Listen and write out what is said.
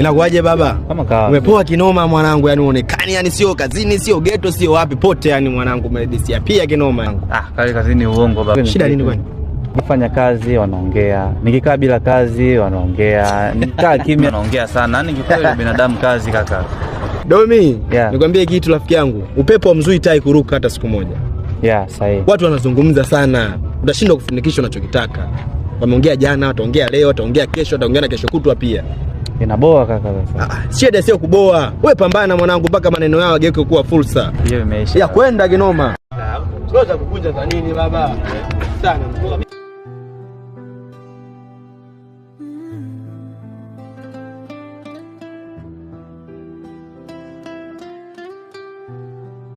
Inakuaje baba? Kama kawa. Umepoa kinoma mwanangu, yani uonekani, yani sio kazini, sio ghetto, sio wapi pote, yani mwanangu umedisia pia kinoma. Kale kazini uongo baba. Shida nini kwani? Nikifanya kazi wanaongea, nikikaa bila kazi wanaongea, nikikaa kimya wanaongea sana. Yani nikikweli binadamu kazi kaka. Domi, nikwambie kitu rafiki yangu, upepo mzuri tai kuruka hata siku moja. Sahihi. Watu wanazungumza sana, utashindwa kufanikisha unachokitaka. Wameongea jana, wataongea leo, wataongea kesho, wataongea na kesho kutwa pia. Inaboa kaka sasa. Shida sio kuboa. Wewe pambana mwanangu mpaka maneno yao yageuke kuwa fursa. Hiyo imeisha. Ya kwenda kinoma. Unaweza kukunja za nini baba? Sana.